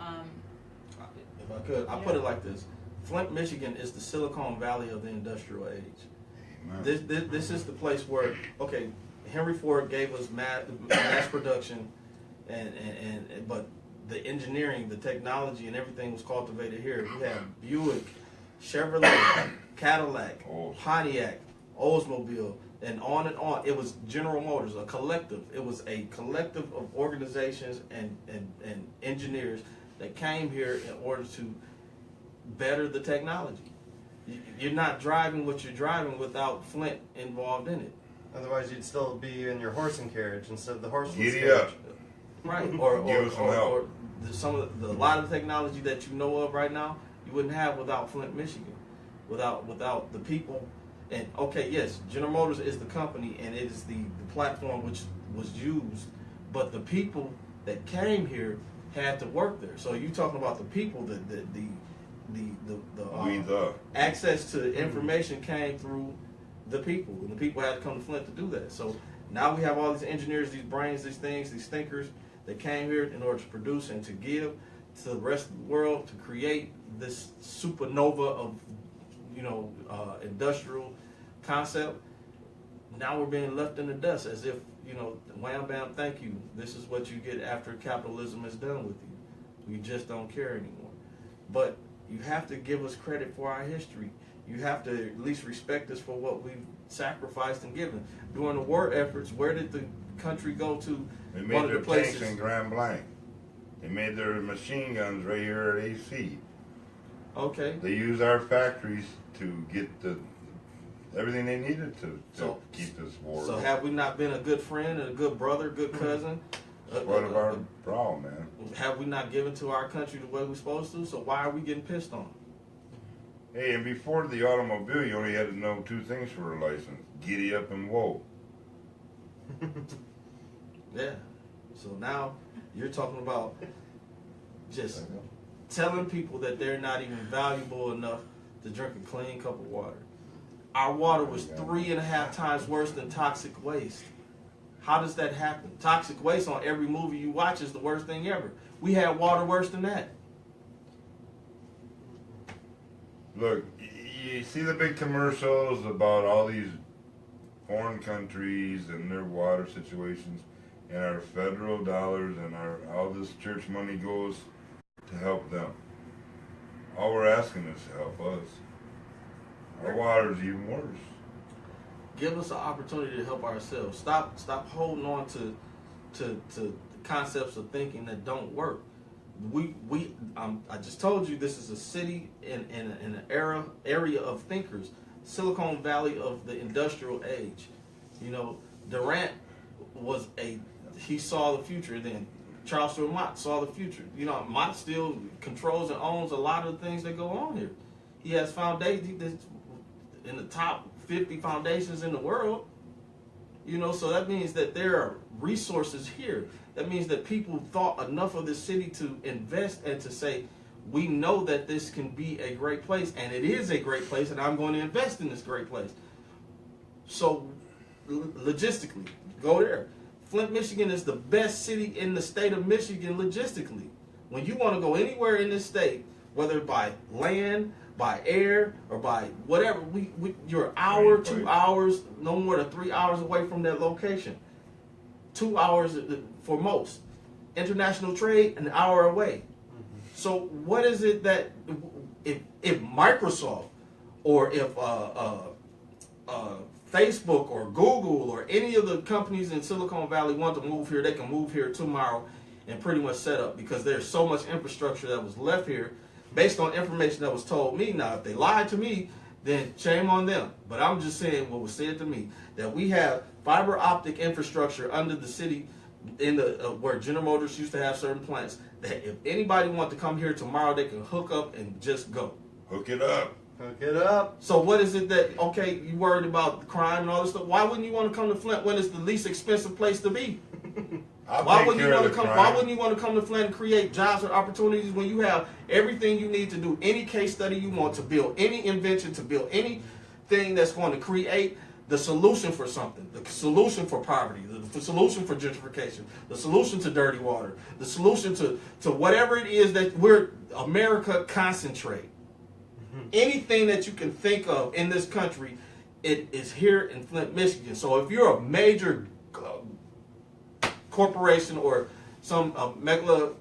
If I could, I'll put it like this. Flint, Michigan is the Silicon Valley of the industrial age. This is the place where, okay, Henry Ford gave us mass production, but the engineering, the technology, and everything was cultivated here. We have Buick, Chevrolet, Cadillac, Pontiac, Oldsmobile, and on and on. It was General Motors, a collective. It was a collective of organizations and engineers that came here in order to better the technology. You're not driving what you're driving without Flint involved in it. Otherwise, you'd still be in your horse and carriage instead of the horseless Giddy carriage. up. Right. Give us some help. Or a lot of the technology that you know of right now, you wouldn't have without Flint, Michigan, without the people. And okay, yes, General Motors is the company and it is the platform which was used, but the people that came here had to work there. So you talking about the people, the access to information came through the people, and the people had to come to Flint to do that. So now we have all these engineers, these brains, these things, these thinkers that came here in order to produce and to give to the rest of the world to create this supernova of, industrial concept. Now we're being left in the dust as if, wham bam, thank you. This is what you get after capitalism is done with you. You just don't care anymore. But you have to give us credit for our history. You have to at least respect us for what we've sacrificed and given. During the war efforts, where did the country go to? They made their tanks in Grand Blanc. They made their machine guns right here at AC. Okay. They used our factories to get everything they needed to keep this war. So have we not been a good friend and a good brother, good cousin? That's part of our problem, man. Have we not given to our country the way we're supposed to? So why are we getting pissed on? Hey, and before the automobile, you only had to know two things for a license: giddy up and whoa. Yeah. So now you're talking about just telling people that they're not even valuable enough to drink a clean cup of water. Our water was 3.5 times worse than toxic waste. How does that happen? Toxic waste on every movie you watch is the worst thing ever. We had water worse than that. Look, you see the big commercials about all these foreign countries and their water situations, and our federal dollars and all this church money goes to help them. All we're asking is to help us. Our water's even worse. Give us an opportunity to help ourselves. Stop holding on to concepts of thinking that don't work. I just told you this is a city in an area of thinkers, Silicon Valley of the industrial age. Durant he saw the future then. Charles Stewart Mott saw the future. Mott still controls and owns a lot of the things that go on here. He has foundations in the top 50 foundations in the world. So that means that there are resources here. That means that people thought enough of the city to invest and to say, we know that this can be a great place, and it is a great place, and I'm going to invest in this great place. So logistically, go there. Flint, Michigan is the best city in the state of Michigan logistically. When you want to go anywhere in this state, whether by land, by air, or by whatever, you're an hour, 2 hours, no more than 3 hours away from that location. 2 hours for most. International trade, an hour away. So what is it that if Microsoft or if Facebook or Google or any of the companies in Silicon Valley want to move here, they can move here tomorrow and pretty much set up, because there's so much infrastructure that was left here based on information that was told me. Now, if they lied to me, then shame on them. But I'm just saying what was said to me, that we have fiber optic infrastructure under the city in the where General Motors used to have certain plants, that if anybody want to come here tomorrow, they can hook up and just go. Hook it up. Hook it up. So what is it that, okay, you worried about crime and all this stuff? Why wouldn't you want to come to Flint when it's the least expensive place to be? Why wouldn't you want to come to Flint and create jobs and opportunities when you have everything you need to do any case study you want, to build any invention, to build anything that's going to create the solution for something, the solution for poverty, the solution for gentrification, the solution to dirty water, the solution to whatever it is that America concentrate. Anything that you can think of in this country, it is here in Flint, Michigan. So if you're a major corporation or some megala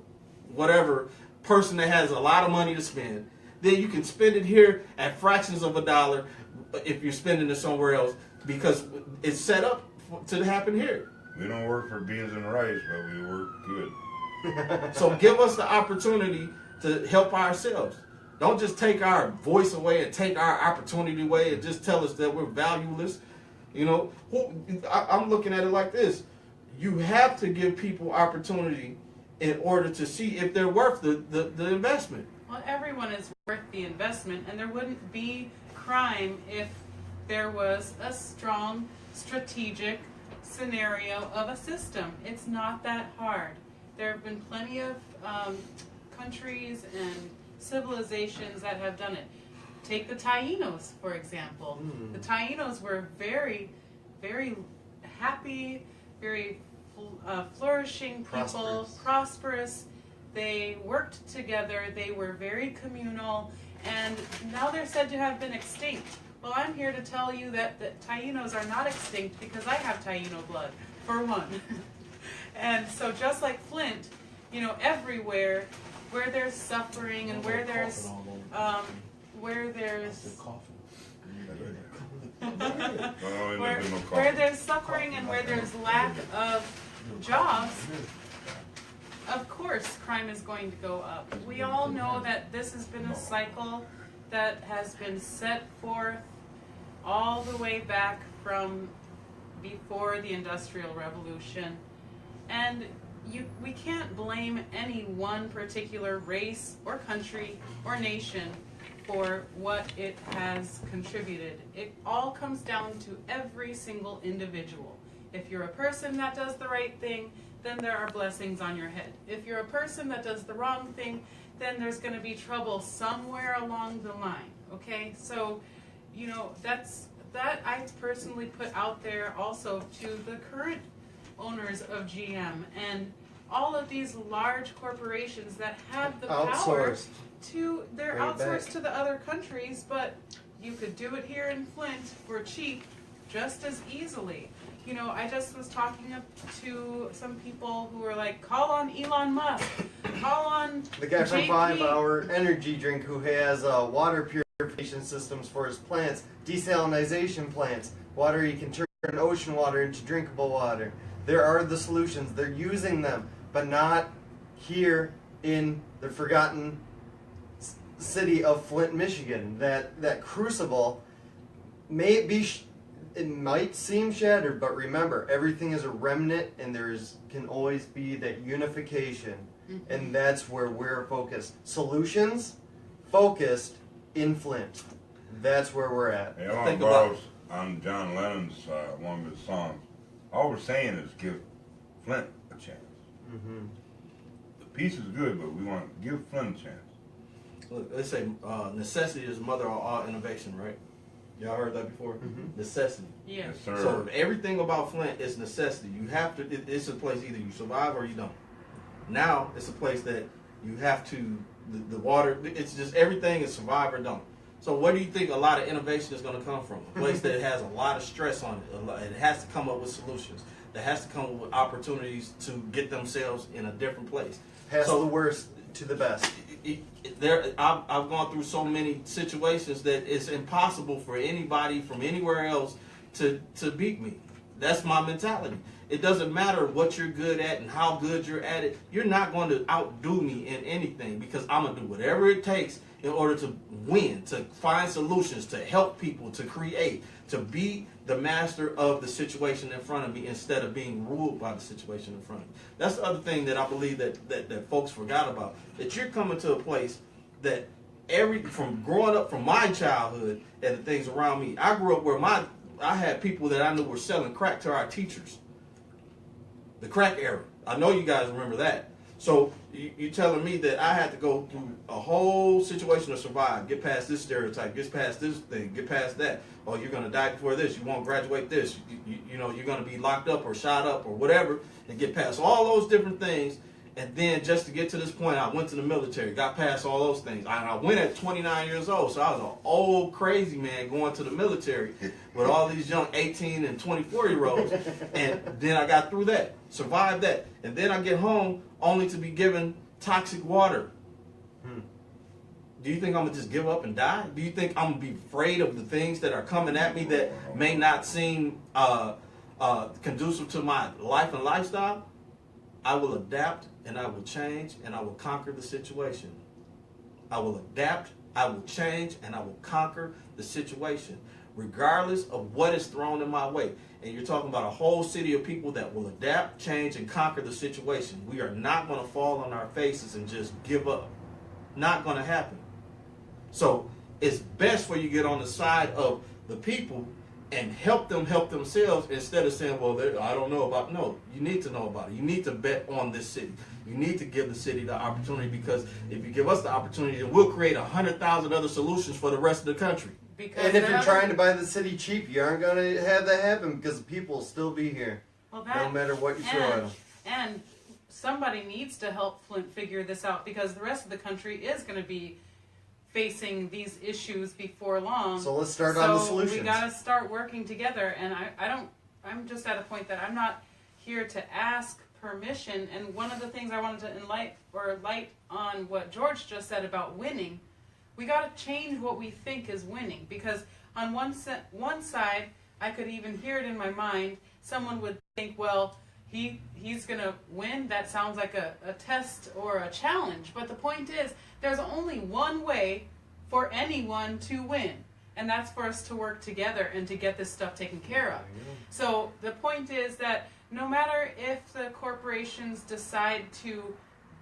whatever person that has a lot of money to spend, then you can spend it here at fractions of a dollar if you're spending it somewhere else, because it's set up to happen here. We don't work for beans and rice, but we work good. So give us the opportunity to help ourselves. Don't just take our voice away and take our opportunity away and just tell us that we're valueless. You know, I'm looking at it like this. You have to give people opportunity in order to see if they're worth the investment. Well, everyone is worth the investment, and there wouldn't be crime if there was a strong strategic scenario of a system. It's not that hard. There have been plenty of countries and civilizations that have done it. Take the Taínos, for example. The Taínos were very, very happy, very flourishing people, prosperous. They worked together, they were very communal, and now they're said to have been extinct. Well, I'm here to tell you that the Taínos are not extinct because I have Taíno blood, for one. And so just like Flint, you know, everywhere where there's suffering and where there's where there's suffering and where there's lack of jobs, of course crime is going to go up. We all know that this has been a cycle that has been set forth all the way back from before the Industrial Revolution. And we can't blame any one particular race or country or nation for what it has contributed. It all comes down to every single individual. If you're a person that does the right thing, then there are blessings on your head. If you're a person that does the wrong thing, then there's going to be trouble somewhere along the line. Okay? So, you know, that I personally put out there also to the current owners of GM and all of these large corporations that have the power to, they're outsourced to the other countries, but you could do it here in Flint for cheap just as easily. You know, I just was talking to some people who were like, call on Elon Musk, call on the guy from JP. 5 Hour Energy Drink who has water purification systems for his plants, desalinization plants, water you can turn ocean water into drinkable water. There are the solutions. They're using them, but not here in the forgotten city of Flint, Michigan. That crucible may be, it might seem shattered, but remember, everything is a remnant, and can always be that unification, and that's where we're focused. Solutions focused in Flint. That's where we're at. Hey, I want to borrow on John Lennon's one of his songs. All we're saying is give Flint a chance. The peace is good, but we want to give Flint a chance. Look, they say necessity is the mother of all innovation, right? Y'all heard that before? Necessity. Yeah. Yes, sir. So everything about Flint is necessity. You have to. It's a place either you survive or you don't. Now it's a place that you have to. The water. It's just everything is survive or don't. So where do you think a lot of innovation is going to come from? A place that has a lot of stress on it. It has to come up with solutions. That has to come up with opportunities to get themselves in a different place. Past the worst to the best. I've gone through so many situations that it's impossible for anybody from anywhere else to beat me. That's my mentality. It doesn't matter what you're good at and how good you're at it. You're not going to outdo me in anything because I'm going to do whatever it takes in order to win, to find solutions, to help people, to create, to be the master of the situation in front of me instead of being ruled by the situation in front of me. That's the other thing that I believe that folks forgot about. That you're coming to a place that from growing up from my childhood and the things around me, I grew up where I had people that I knew were selling crack to our teachers. The crack era. I know you guys remember that. So you telling me that I had to go through a whole situation to survive, get past this stereotype, get past this thing, get past that. Oh, you're going to die before this. You won't graduate this. You know, you're going to be locked up or shot up or whatever, and get past all those different things. And then just to get to this point, I went to the military, got past all those things. I went at 29 years old, so I was an old crazy man going to the military with all these young 18 and 24-year-olds. And then I got through that, survived that. And then I get home only to be given toxic water. Do you think I'm going to just give up and die? Do you think I'm going to be afraid of the things that are coming at me that may not seem conducive to my life and lifestyle? I will adapt and I will change and I will conquer the situation. I will adapt, I will change, and I will conquer the situation, regardless of what is thrown in my way. And you're talking about a whole city of people that will adapt, change, and conquer the situation. We are not going to fall on our faces and just give up. Not going to happen. So it's best for you to get on the side of the people and help them help themselves instead of saying, well, I don't know about. No, you need to know about it. You need to bet on this city. You need to give the city the opportunity, because if you give us the opportunity, then we'll create 100,000 other solutions for the rest of the country. Because And if you're trying to buy the city cheap, you aren't going to have that happen, because the people will still be here, no matter what you throw at them. And somebody needs to help Flint figure this out, because the rest of the country is going to be facing these issues before long. So let's start on the So solutions. we got to start working together. And I'm just at a point that I'm not here to ask permission. And one of the things I wanted to light on what George just said about winning, we got to change what we think is winning. Because on one side, I could even hear it in my mind, someone would think, well, he's going to win. That sounds like a test or a challenge. But the point is, there's only one way for anyone to win. And that's for us to work together and to get this stuff taken care of. So the point is that no matter if the corporations decide to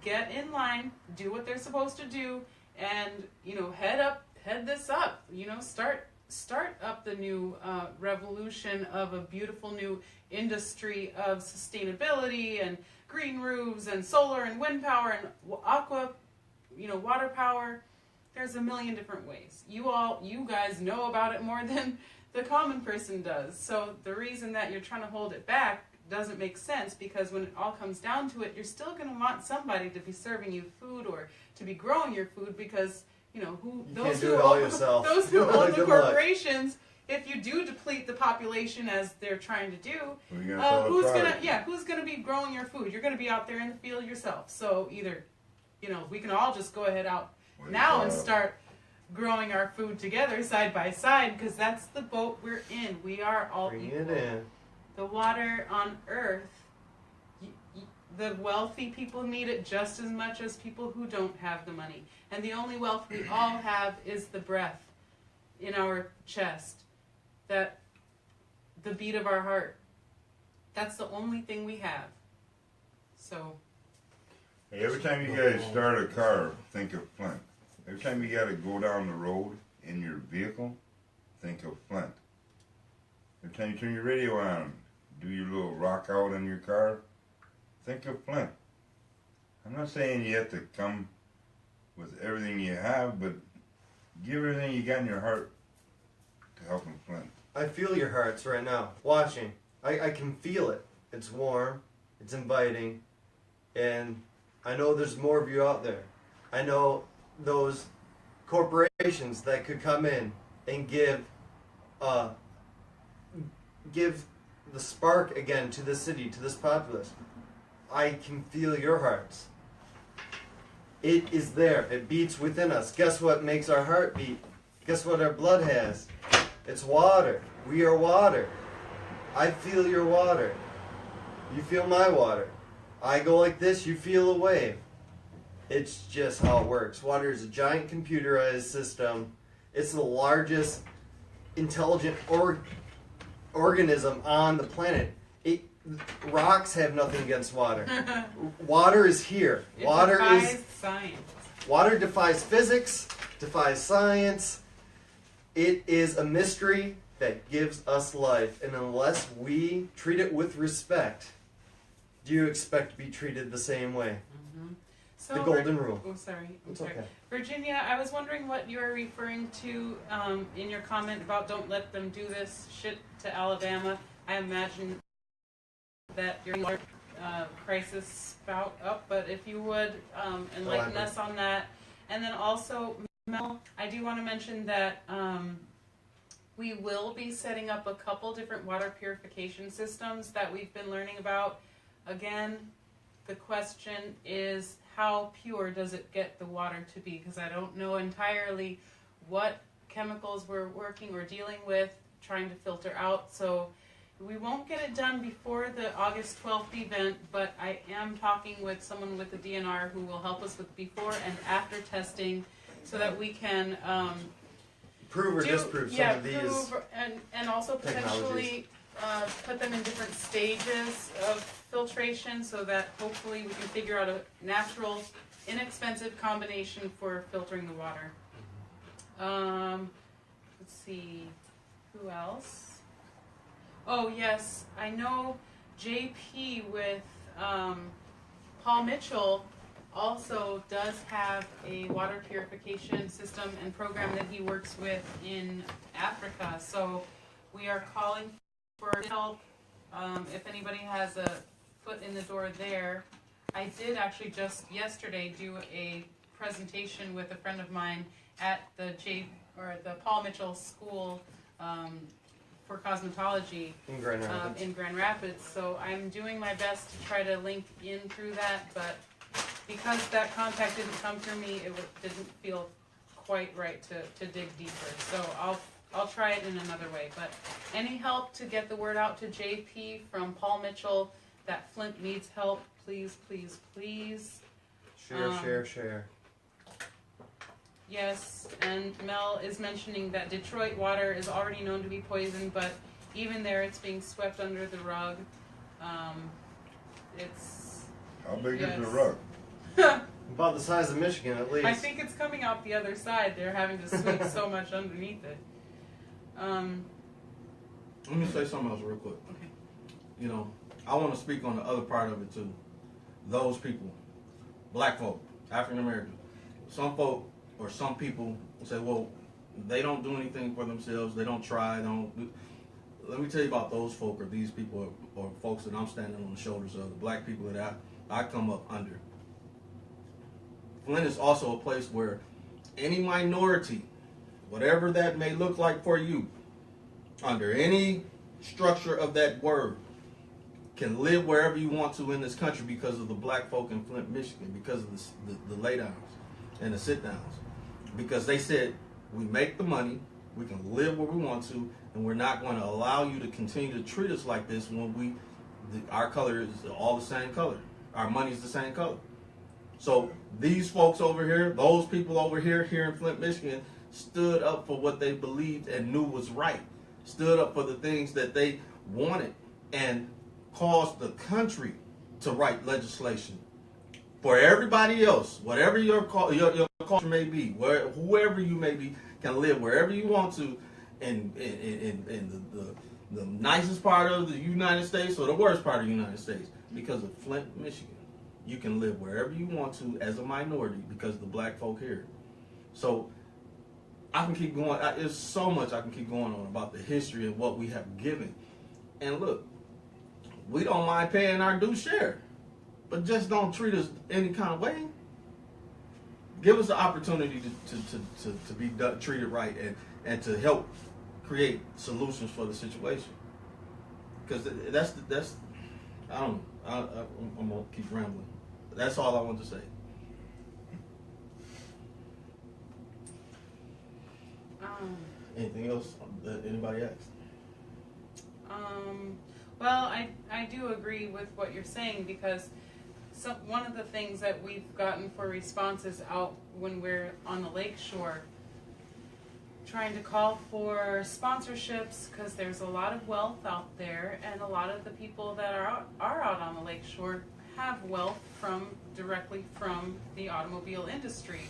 get in line, do what they're supposed to do, and, head this up, start up the new revolution of a beautiful new industry of sustainability and green roofs and solar and wind power and water power. There's a million different ways. You guys know about it more than the common person does. So the reason that you're trying to hold it back doesn't make sense, because when it all comes down to it, you're still going to want somebody to be serving you food or to be growing your food, because those who own the corporations, if you do deplete the population as they're trying to do, who's gonna be growing your food? You're gonna be out there in the field yourself. So either, we can all just go ahead out now and start growing our food together side by side, because that's the boat we're in. We are all equal. The water on Earth, the wealthy people need it just as much as people who don't have the money. And the only wealth we all have is the breath in our chest, that the beat of our heart. That's the only thing we have. So. Hey, every time you guys start a car, think of Flint. Every time you got to go down the road in your vehicle, think of Flint. Every time you turn your radio on, do your little rock out in your car, think of Flint. I'm not saying you have to come with everything you have, but give everything you got in your heart to help in Flint. I feel your hearts right now, watching. I can feel it. It's warm, it's inviting, and I know there's more of you out there. I know those corporations that could come in and give the spark again to the city, to this populace. I can feel your hearts. It is there. It beats within us. Guess what makes our heart beat? Guess what our blood has? It's water. We are water. I feel your water. You feel my water. I go like this, you feel a wave. It's just how it works. Water is a giant computerized system. It's the largest intelligent organism on the planet. Rocks have nothing against water. Water is here. Water defies science. Water defies physics, defies science. It is a mystery that gives us life. And unless we treat it with respect, do you expect to be treated the same way? Mm-hmm. So the golden rule. Oh, sorry. It's sorry. okay. Virginia, I was wondering what you were referring to in your comment about don't let them do this shit to Alabama. I imagine that your crisis spout up, but if you would enlighten us on that. And then also, Mel, I do want to mention that we will be setting up a couple different water purification systems that we've been learning about. Again, the question is, how pure does it get the water to be? Because I don't know entirely what chemicals we're working or dealing with, trying to filter out. So We won't get it done before the August 12th event, but I am talking with someone with the DNR who will help us with before and after testing so that we can Prove or disprove some of these. prove and also potentially put them in different stages of filtration so that hopefully we can figure out a natural, inexpensive combination for filtering the water. Let's see, who else? Oh yes, I know JP with Paul Mitchell also does have a water purification system and program that he works with in Africa. So we are calling for help if anybody has a foot in the door there. I did actually just yesterday do a presentation with a friend of mine at the Paul Mitchell School for Cosmetology In Grand Rapids. So I'm doing my best to try to link in through that, but because that contact didn't come through me, it didn't feel quite right to dig deeper. So I'll try it in another way. But any help to get the word out to JP from Paul Mitchell that Flint needs help, please, please, please. Share. Yes, and Mel is mentioning that Detroit water is already known to be poisoned, but even there it's being swept under the rug. It's... How big yes. is the rug? About the size of Michigan, at least. I think it's coming out the other side. They're having to sweep so much underneath it. Let me say something else real quick. Okay. You know, I want to speak on the other part of it too. Those people, black folk, African Americans, some folk or some people say, well, they don't do anything for themselves. They don't try. Let me tell you about those folk or these people or folks that I'm standing on the shoulders of, the black people that I come up under. Flint is also a place where any minority, whatever that may look like for you, under any structure of that word, can live wherever you want to in this country because of the black folk in Flint, Michigan, because of the laydowns and the sit-downs. Because they said, we make the money, we can live where we want to, and we're not going to allow you to continue to treat us like this when our color is all the same color. Our money's the same color. So these folks over here, those people over here in Flint, Michigan, stood up for what they believed and knew was right. Stood up for the things that they wanted and caused the country to write legislation for everybody else, whatever your culture may be, whoever you may be, can live wherever you want to, in the nicest part of the United States or the worst part of the United States. Because of Flint, Michigan, you can live wherever you want to as a minority because of the black folk here. So I can keep going. There's so much I can keep going on about the history of what we have given. And look, we don't mind paying our due share, but just don't treat us any kind of way. Give us the opportunity to be treated right and to help create solutions for the situation. Because that's I don't know. I'm gonna keep rambling. That's all I want to say. Anything else that anybody asked? Well, I do agree with what you're saying because one of the things that we've gotten for responses out when we're on the lake shore, trying to call for sponsorships because there's a lot of wealth out there, and a lot of the people that are out on the lake shore have wealth directly from the automobile industry.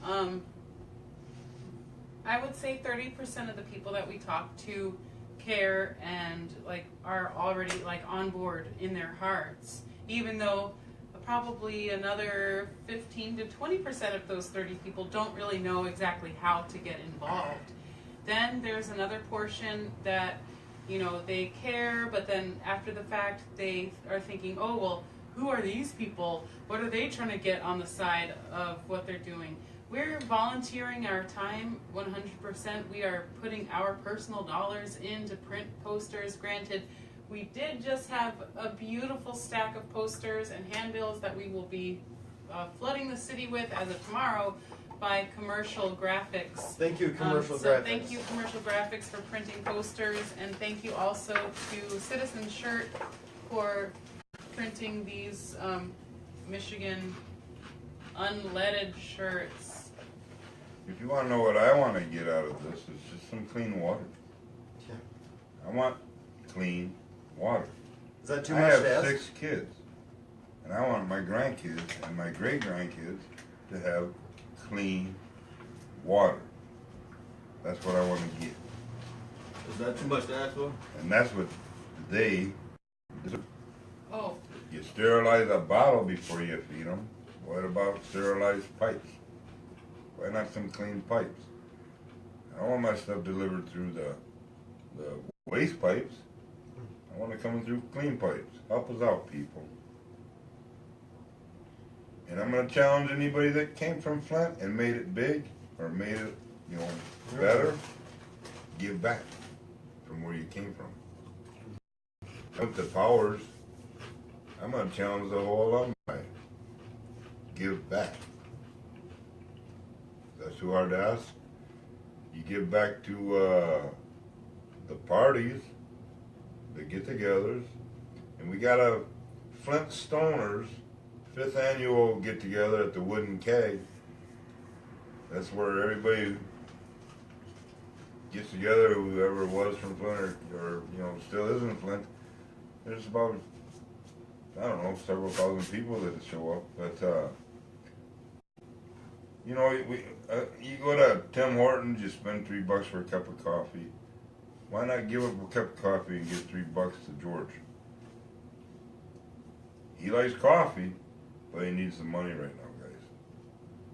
I would say 30% of the people that we talk to care and are already on board in their hearts, even though probably another 15 to 20% of those 30 people don't really know exactly how to get involved. Then there's another portion that, they care, but then after the fact they are thinking, oh, well, who are these people? What are they trying to get on the side of what they're doing? We're volunteering our time 100%. We are putting our personal dollars in to print posters. Granted, we did just have a beautiful stack of posters and handbills that we will be flooding the city with as of tomorrow, by Commercial Graphics. Thank you, Commercial So Graphics. thank you, Commercial Graphics, for printing posters, and thank you also to Citizen Shirt for printing these Michigan unleaded shirts. If you want to know what I want to get out of this, it's just some clean water. Yeah. I want clean water. Is that too I much have to ask? 6 kids, and I want my grandkids and my great-grandkids to have clean water. That's what I want to get. Is that too much to ask for? And that's what they deserve. Oh, You sterilize a bottle before you feed them. What about sterilized pipes? Why not some clean pipes? I don't want my stuff delivered through the waste pipes. I want it coming through clean pipes. Help us out, people. And I'm going to challenge anybody that came from Flint and made it big or made it, you know, better. Give back from where you came from. With the powers, I'm going to challenge the whole alumni. Give back. That's too hard to ask. You give back to the parties, the get-togethers, and we got a Flint Stoners 5th annual get-together at the Wooden Keg. That's where everybody gets together, whoever was from Flint or you know still is in Flint. There's about, I don't know, several thousand people that show up, but you know, you go to Tim Hortons, you spend $3 for a cup of coffee. Why not give up a cup of coffee and get $3 to George? He likes coffee, but he needs some money right now, guys.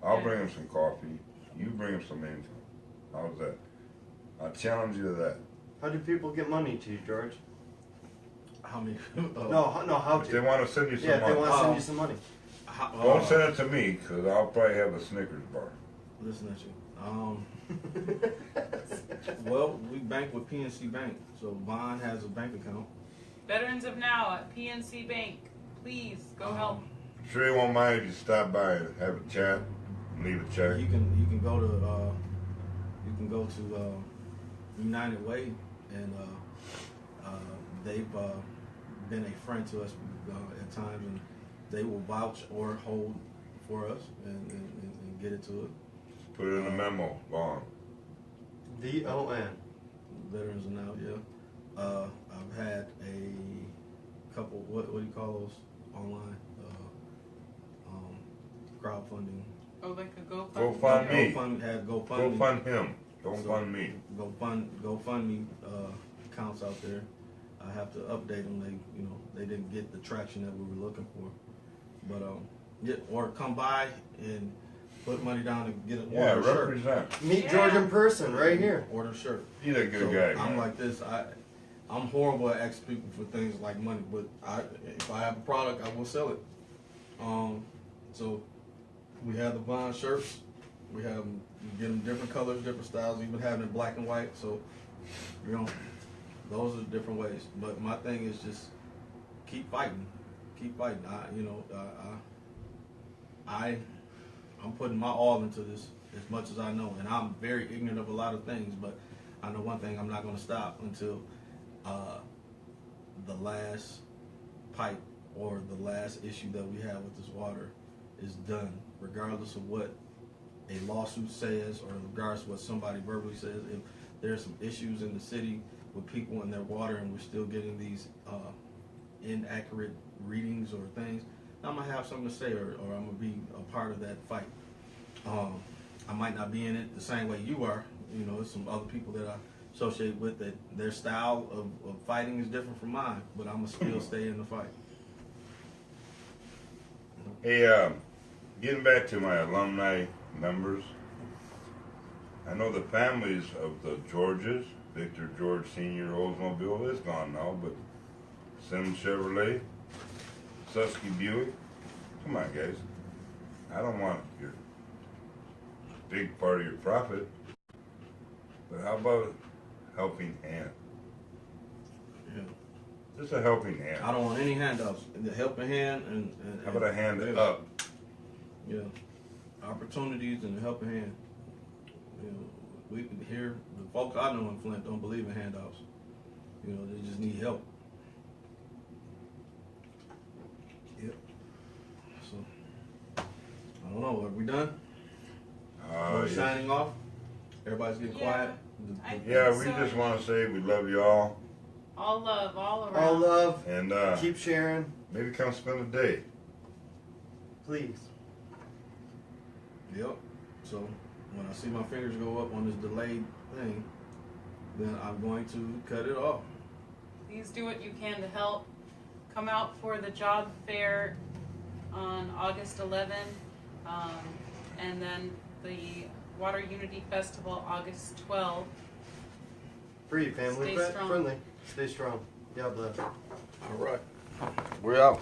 I'll bring him some coffee. You bring him some income. How's that? I'll challenge you to that. How do people get money to you, George? How many? No, how If they to? want to send you some Yeah, if they money, want to send you some money. don't send it to me, because I'll probably have a Snickers bar. Listen at you. Well, we bank with PNC Bank, so Vaughn has a bank account. Veterans of Now at PNC Bank. Please go help. I'm sure you won't mind if you stop by and have a chat and leave a check. You can go to United Way, and they've been a friend to us at times, and they will vouch or hold for us and get it to it. Put it in a memo, Vaughn. VON. Veterans are now, yeah. I've had a couple. What do you call those online crowdfunding? Oh, like a GoFundMe. GoFundMe. Had Go GoFundMe. fund him. Don't fund me. GoFundMe accounts out there. I have to update them. They didn't get the traction that we were looking for. But yeah, or come by and put money down and get an order shirt. Represent. Meet George in person right here. Order shirt. He's a good So guy, I'm man. like this. I'm horrible at asking people for things like money, but if I have a product, I will sell it. So we have the Vaughn shirts. We have them, you get them different colors, different styles, even having it black and white. So, those are different ways. But my thing is just keep fighting. Keep fighting. I'm putting my all into this as much as I know. And I'm very ignorant of a lot of things, but I know one thing, I'm not going to stop until the last pipe or the last issue that we have with this water is done, regardless of what a lawsuit says or regardless of what somebody verbally says. If there's some issues in the city with people and their water and we're still getting these inaccurate readings or things, I'm going to have something to say or I'm going to be a part of that fight. I might not be in it the same way you are. There's some other people that I associate with that their style of fighting is different from mine, but I'm going to still stay in the fight. Hey, getting back to my alumni members, I know the families of the Georges. Victor George Sr. Oldsmobile is gone now, but Sims Chevrolet, Susky Buick, come on guys, I don't want your big part of your profit, but how about a helping hand? Yeah. Just a helping hand. I don't want any handouts. The helping hand and How about a hand yeah. up? Yeah. opportunities and a helping hand. You know, we here, the folk I know in Flint don't believe in handouts. You know, they just need help. Yep. So, I don't know. Are we done? We're Yes. signing off. Everybody's getting quiet. Yeah, we So, just want to say we love you all, all love, all around. All love. and Keep sharing, maybe come spend a day. please. Yep. So when I see my fingers go up on this delayed thing, then I'm going to cut it off. Please do what you can to help. Come out for the job fair on August 11th, and then the Water Unity Festival August 12th. Free, family Stay strong. friendly. Stay strong. God bless. All right. We're out.